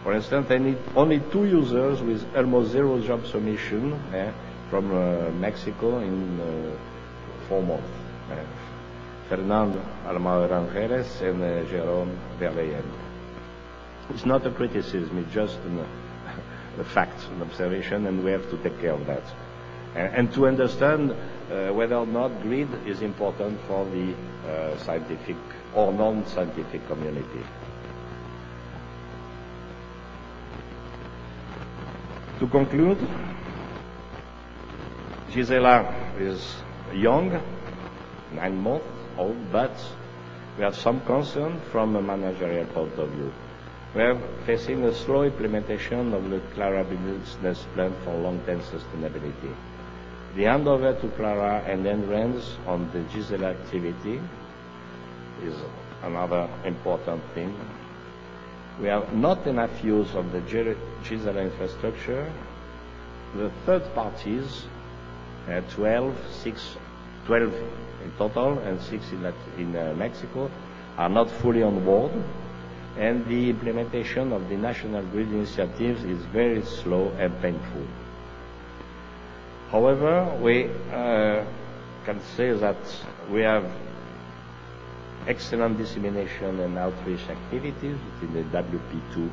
For instance, they need only 2 users with almost 0 job submission from Mexico in 4 months. Fernando Almaran Jerez and Jérôme Verleyen. It's not a criticism, it's just a fact, an observation, and we have to take care of that. And to understand whether or not grid is important for the scientific or non-scientific community. To conclude, GISELA is young, 9 months old, but we have some concern from a managerial point of view. We are facing a slow implementation of the CLARA business plan for long-term sustainability. The handover to CLARA and then runs on the GISELA activity is another important thing. We have not enough use of the GISELA infrastructure. The third parties, 12 in total and 6 in Mexico, are not fully on board, and the implementation of the national grid initiatives is very slow and painful. However, we can say that we have excellent dissemination and outreach activities within the WP2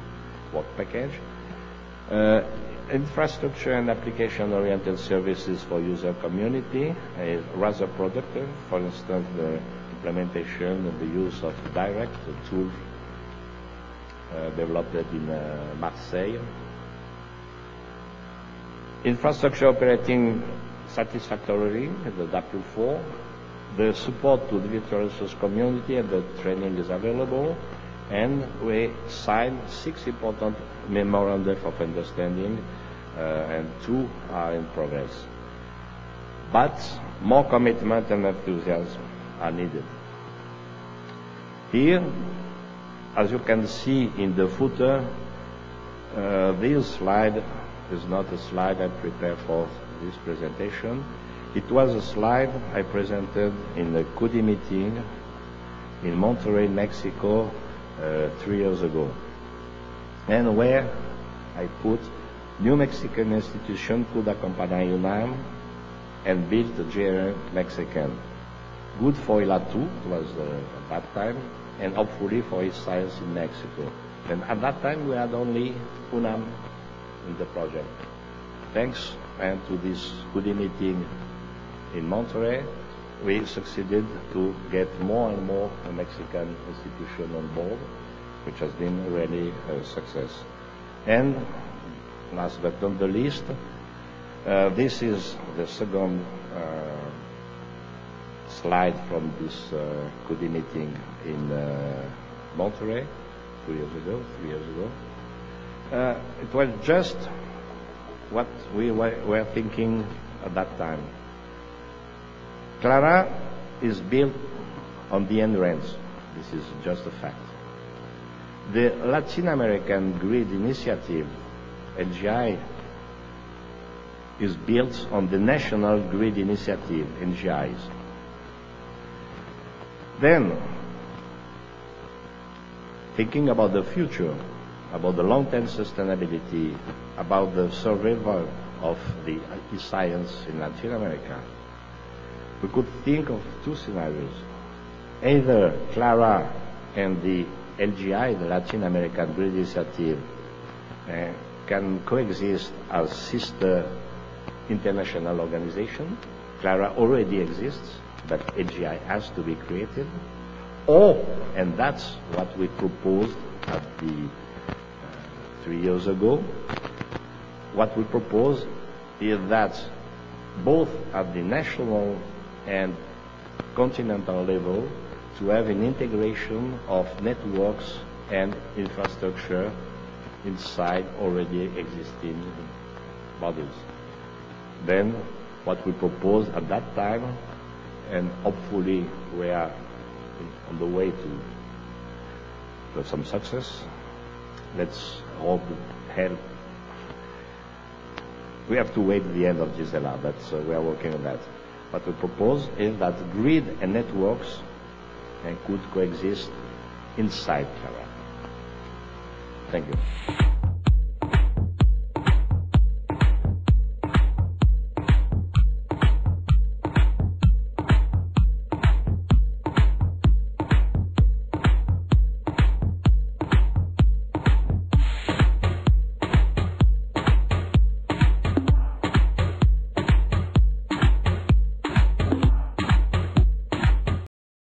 work package. Infrastructure and application-oriented services for user community is rather productive. For instance, the implementation and the use of direct tool developed in Marseille. Infrastructure operating satisfactorily, the W4. The support to the virtual resource community and the training is available. And we signed 6 important memoranda of understanding, and 2 are in progress. But more commitment and enthusiasm are needed. Here, as you can see in the footer, this slide is not a slide I prepared for this presentation. It was a slide I presented in the CUDI meeting in Monterrey, Mexico, 3 years ago, and where I put New Mexican institution could accompany UNAM and build the GRN Mexican. Good for ILA2, it was at that time, and hopefully for its science in Mexico. And at that time we had only UNAM in the project. Thanks to this CUDI meeting in Monterrey, we succeeded to get more and more Mexican institutions on board, which has been really a success. And last but not the least, this is the second slide from this CUDI meeting in Monterrey 3 years ago. It was just what we were thinking at that time. CLARA is built on the NRENs. This is just a fact. The Latin American Grid Initiative, LGI, is built on the National Grid Initiative, NGIs. Then, thinking about the future, about the long-term sustainability, about the survival of the science in Latin America, we could think of 2 scenarios. Either CLARA and the LGI, the Latin American Grid Initiative, can coexist as sister international organization. CLARA already exists, but LGI has to be created. Or, and that's what we proposed at the 3 years ago, what we propose is that both at the national and continental level, to have an integration of networks and infrastructure inside already existing bodies. Then what we propose at that time, and hopefully we are on the way to have some success. Let's hope help. We have to wait at the end of GISELA, but we are working on that. What we propose is that grid and networks could coexist inside CLARA. Thank you.